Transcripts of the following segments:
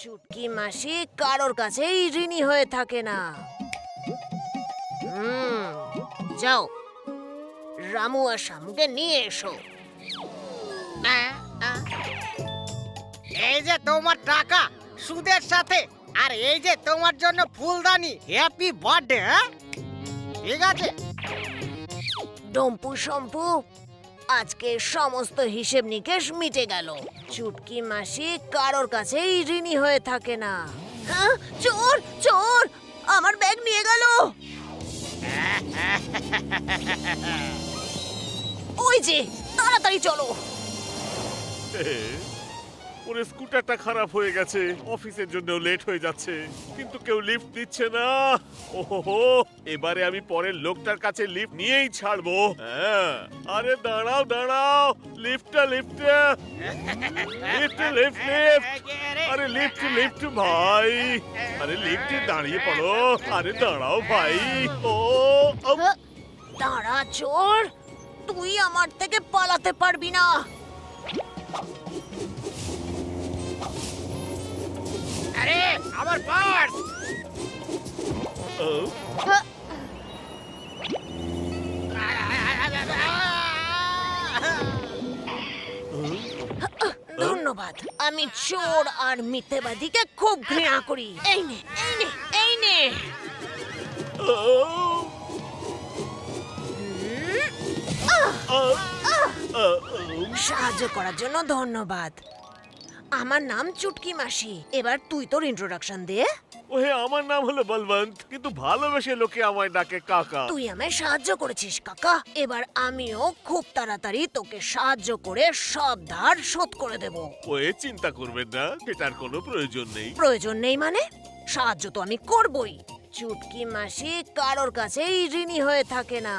চুটকি মাসি কারোর কাছেই ঋণী হয়ে থাকে না। যাও, রামু আর শামুকে নিয়ে এসো। এই যে তোমার টাকা সুদের সাথে, আর এই যে তোমার জন্য ফুলদানি। Happy birthday. ঠিক আছে ডম্পু শম্পু, আজকে সমস্ত হিসেব নিকেশ মিটে গেল। চুটকি মাসি কারোর কাছেই ঋণী হয়ে থাকে না। চোর চোর, আমার ব্যাগ নিয়ে গেল। ওই যে, তাড়াতাড়ি চলো। ওর স্কুটারটা খারাপ হয়ে গেছে, অফিসের জন্য লেট হয়ে যাচ্ছে, কিন্তু কেউ লিফট দিচ্ছে না। ওহো, এবারে আমি পরের লোকটার কাছে লিফট নিয়েই ছাড়বো। হ্যাঁ, আরে দাঁড়াও দাঁড়াও, লিফটটা লিফটটা লিফট লিফট লিফট, আরে লিফট লিফট ভাই, আরে লিফটে দাঁড়িয়ে পড়ো। আরে দাঁড়াও ভাই। ও দাঁড়া চোর, তুই আমার থেকে পালাতে পারবি না। আরে আমার পার্স। ধন্যবাদ। আমি চোর আর মিথ্যেবাদীকে খুব ঘৃণা করি। এই নে এই নে এই নে। সাহায্য করার জন্য ধন্যবাদ। আমার নাম চুটকি মাসি। এবার তুই তোর ইন্ট্রোডাকশন দে। ওহে, আমার নাম হলো বলবন্ত, কিন্তু ভালোবেসে লোকে আমায় ডাকে কাকা। তুই আমায় সাহায্য করেছিস কাকা, এবার আমিও খুব তাড়াতাড়ি তোকে সাহায্য করে সব ধার শোধ করে দেব। ওয়ে, চিন্তা করবেন না, এটার কোনো প্রয়োজন নেই। প্রয়োজন নেই মানে? সাহায্য তো আমি করবই। চুটকি মাসি কারোর কাছেই ঋণী হয়ে থাকে না।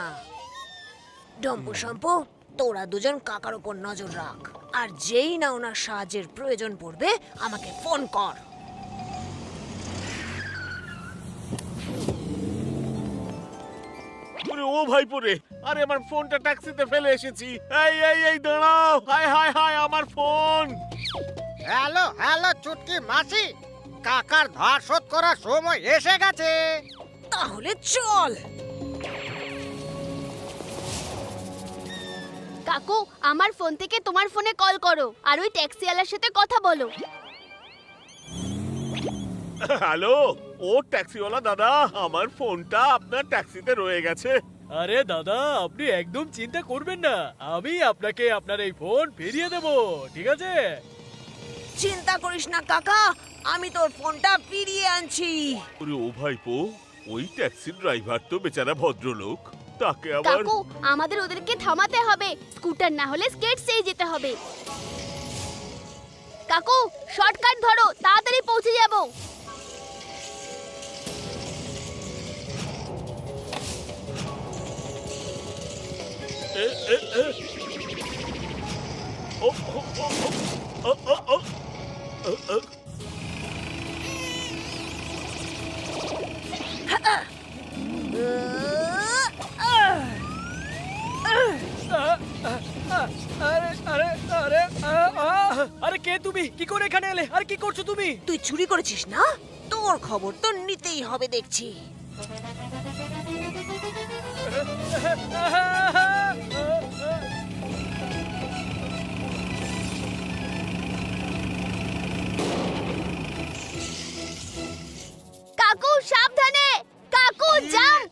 ডম্পু শম্পু, তোরা দুজন কাকার উপর নজর রাখ, আর যেই না ওনার সাহায্যের প্রয়োজন পড়বে আমাকে ফোন কর। ওরে ও ভাইপো রে, আরে আমার ফোনটা ট্যাক্সিতে ফেলে এসেছি। এই এই এই দাঁড়াও, হাই হাই হাই, আমার ফোন। হ্যালো হ্যালো চুটকি মাসি, কাকার ধার শোধ করার সময় এসে গেছে। তাহলে চল। কাকু, আমার ফোন থেকে তোমার ফোনে কল করো আর ওই ট্যাক্সিওয়ালার সাথে কথা বলো। হ্যালো, ও ট্যাক্সিওয়ালা দাদা, আমার ফোনটা আপনার ট্যাক্সিতে রয়ে গেছে। আরে দাদা, আপনি একদম চিন্তা করবেন না, আমি আপনাকে আপনার এই ফোন ফিরিয়ে দেব, ঠিক আছে? চিন্তা করিস না কাকা, আমি তোর ফোনটা ফিরিয়ে আনছি। ওরে ও ভাইপো, ওই ট্যাক্সি ড্রাইভার তো বেচারা ভদ্রলোক, তাকে আবার। কাকু, আমাদের ওদেরকে থামাতে হবে, স্কুটার না হলে স্কেটসেই যেতে হবে। কাকু, শর্টকাট ধরো, তাড়াতাড়ি পৌঁছে যাব। এ, এ, এ। ও, ও, ও, ও, ও, ও, ও, ও। আরে আরে আরে আরে, কে তুমি? কি করে এখানে এলে? আর কি করছো তুমি? তুই চুরি করেছিস না? তোর খবর তো নিতেই হবে দেখছি। কাকু সাবধানে, কাকু জাম্প।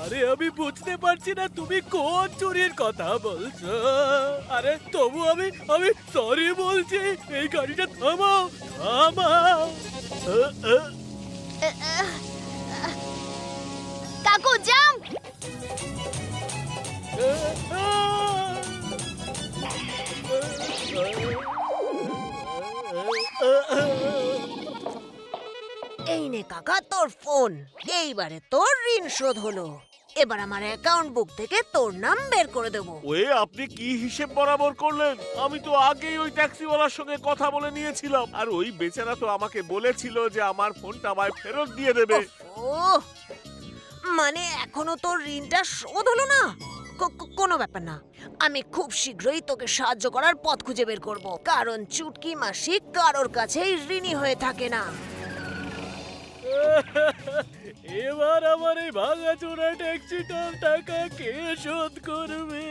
আরে আমি বুঝতে পারছি না তুমি কোন চুরির কথা বলছো। আরে তবু আমি আমি সরি বলছি, এই গাড়িটা থামাও থামাও। কাকু জাম্প। এই এই নে কাকা তোর ফোন। এইবারে তোর ঋণ শোধ হলো। এবার আমার অ্যাকাউন্ট বুক থেকে তোর নাম বের করে দেবো। ওয়ে আপনি কি হিসেব বরাবর করলেন? আমি তো আগেই ওই ট্যাক্সিওয়ালার সঙ্গে কথা বলে নিয়েছিলাম, আর ওই বেচারা তো আমাকে বলেছিল যে আমার ফোনটা আমায় ফেরত দিয়ে দেবে। ও মানে এখনো তোর ঋণটা শোধ হলো না? কোনো ব্যাপার না, আমি খুব শীঘ্রই তোকে সাহায্য করার পথ খুঁজে বের করব, কারণ চুটকি মাসি কারোর কাছেই ঋণী হয়ে থাকে না। এবার আমার এই ভাঙাচোরা ট্যাক্সিটার টাকা কে শোধ করবে?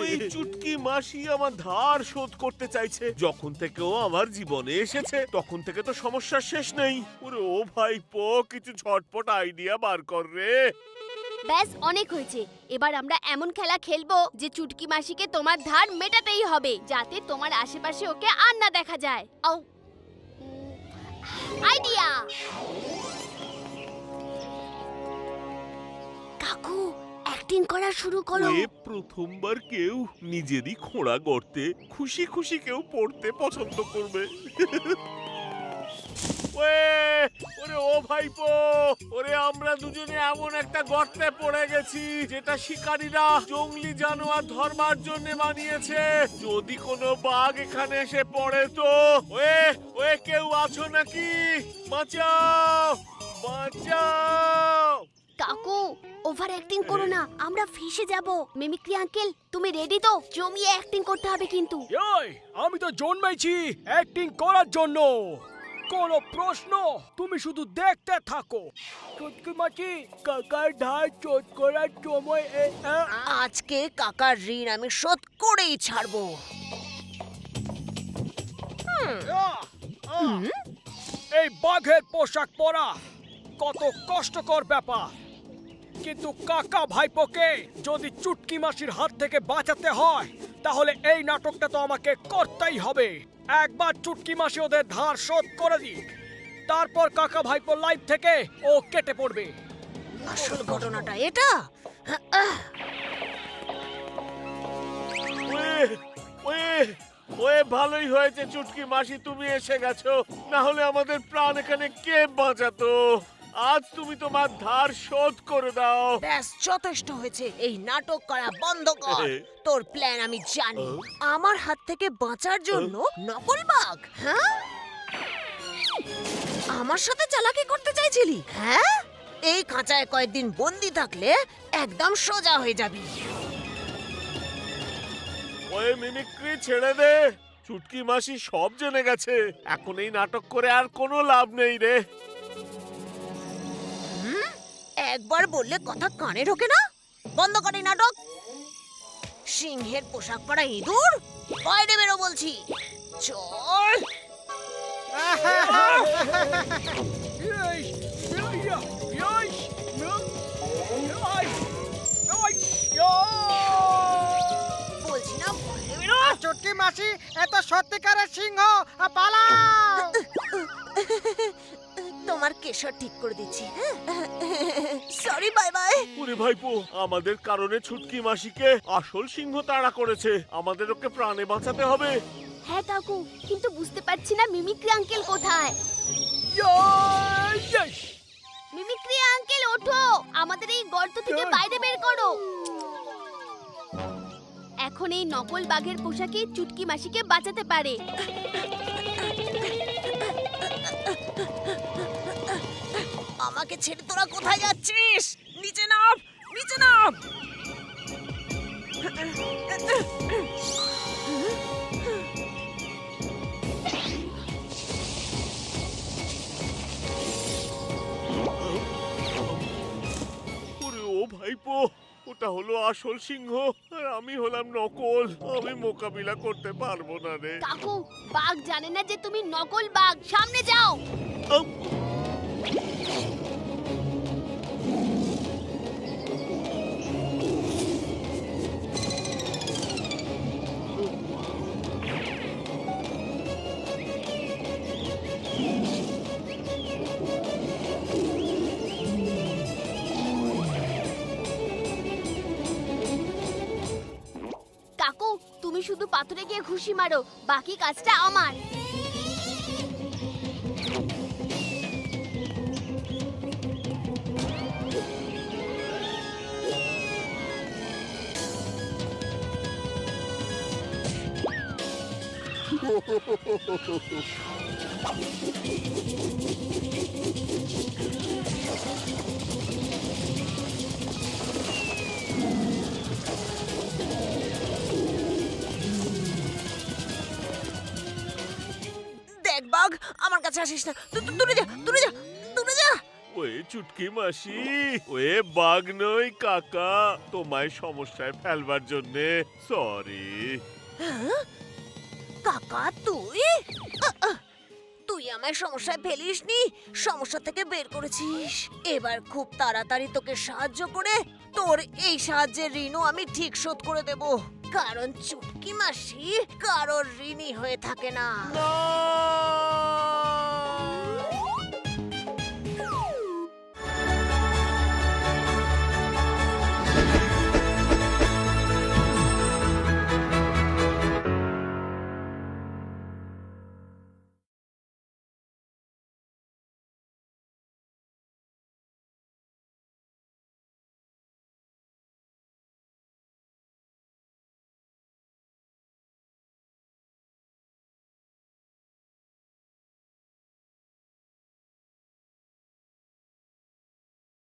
ওই চুটকি মাসি আমার ধার শোধ করতে চাইছে। যখন থেকে ও আমার জীবনে এসেছে তখন থেকে তো সমস্যার শেষ নেই। ওরে ও ভাইপো, কিছু ঝটপট আইডিয়া বার কর রে। ব্যাস অনেক হয়েছে। এবার আমরা এমন খেলা খেলবো যে চুটকি মাসিকে তোমার ধার মেটাতেই হবে, যাতে তোমার আশেপাশে ওকে আর না দেখা যায়। আইডিয়া! কাকু অ্যাক্টিং করা শুরু করো। এ প্রথমবার কেউ নিজেরই খোঁড়া গর্তে খুশি খুশি কেউ পড়তে পছন্দ করবে। ওরে ও ভাইপো, ওরে আমরা দুজনে এমন একটা গর্তে পড়ে গেছি যেটা শিকারীরা জঙ্গলি জানোয়ার ধরবার জন্য বানিয়েছে। যদি কোনো বাঘ এখানে এসে পড়ে তো ওয়ে কেউ আছো নাকি? বাঁচাও বাঁচাও! কাকু ওভার অ্যাক্টিং করো না, আমরা ফেসে যাব। মিমিক্রি আঙ্কেল তুমি রেডি তো? জমিয়ে অ্যাক্টিং করতে হবে কিন্তু। এই আমি তো জন্মেছি অ্যাক্টিং করার জন্য। কোনো প্রশ্ন? তুমি শুধু দেখতে থাকো। চুটকি মাসি কাকার ধার শোধ করার সময় আজকে কাকার ঋণ আমি শোধ করেই ছাড়বো। এই বাঘের পোশাক পরা কত কষ্টকর ব্যাপার, কিন্তু কাকা ভাইপোকে যদি চুটকি মাসির হাত থেকে বাঁচাতে হয় তাহলে এই নাটকটা তো আমাকে করতেই হবে। একবার চুটকি মাসি ওদের ধার শোধ করে দিক, তারপর কাকা ভাইপো লাইফ থেকে ও কেটে পড়বে। আসল ঘটনাটা এটা। ওয়ে ভালোই হয়েছে চুটকি মাসি তুমি এসে গেছো, না হলে আমাদের প্রাণ এখানে কে বাঁচাতো। আজ তুমি তোমার ধার শোধ করে দাও। ব্যাস যথেষ্ট হয়েছে, এই নাটক করা বন্ধ কর। তোর প্ল্যান আমি জানি। আমার হাত থেকে বাঁচার জন্য নকল বাঘ? হ্যাঁ, আমার সাথে চালাকি করতে চাইছিলি? হ্যাঁ, এই খাঁচায় কয়েকদিন বন্দি থাকলে একদম সোজা হয়ে যাবি। ওই মিমিক্রি ছেড়ে দে, চুটকি মাসি সব জেনে গেছে। এখন এই নাটক করে আর কোনো লাভ নেই রে। একবার বললে কথা কানে ঢোকে না? বন্ধ করে নাটক। সিংহের পোশাক পরা ইঁদুর, বাইরে বেরো বলছি। চল। বলছি না বাইরে বেরো। চুটকি মাসি এত সত্যিকারের সিংহ, পালাও! তোমার কেশর ঠিক করে দিচ্ছি। Sorry, bye bye. ওরে ভাইপো, আমাদের কারণে ছুটকি মাসিকে আসল সিংহ তাড়া করেছে। আমাদের ওকে প্রাণে বাঁচাতে হবে। হ্যাঁ কাকু, কিন্তু বুঝতে পারছি না মিমিক্রি আঙ্কেল কোথায়। মিমিক্রি আঙ্কেল ওঠো, আমাদের এই গর্ত থেকে বাইরে বের করো। এখন এই নকল বাঘের পোশাকে চুটকি মাসিকে বাঁচাতে পারে। আমাকে ছেড়ে তোরা কোথায় যাচ্ছিস? নিচে নাম, নিচে নাম। ওরে ও ভাইপো, ওটা হলো আসল সিংহ আর আমি হলাম নকল। আমি মোকাবিলা করতে পারবো না রে। কাকু বাঘ জানে না যে তুমি নকল বাঘ, সামনে যাও। কাকু তুমি শুধু পাথরে গিয়ে ঘুষি মারো, বাকি কাজটা আমার। দেখ বাঘ, আমার কাছে আসিস না। দূরে যা, দূরে যা, দূরে যা। ওয়ে চুটকি মাসি, ওয়ে বাঘ নই কাকা, তোমায় সমস্যায় ফেলবার জন্যে সরি। কাকা তুই? তুই আমায় সমস্যায় ফেলিসনি, সমস্যা থেকে বের করেছিস। এবার খুব তাড়াতাড়ি তোকে সাহায্য করে তোর এই সাহায্যের ঋণও আমি ঠিক শোধ করে দেব। কারণ চুটকি মাসি কারোর ঋণী হয়ে থাকে না। না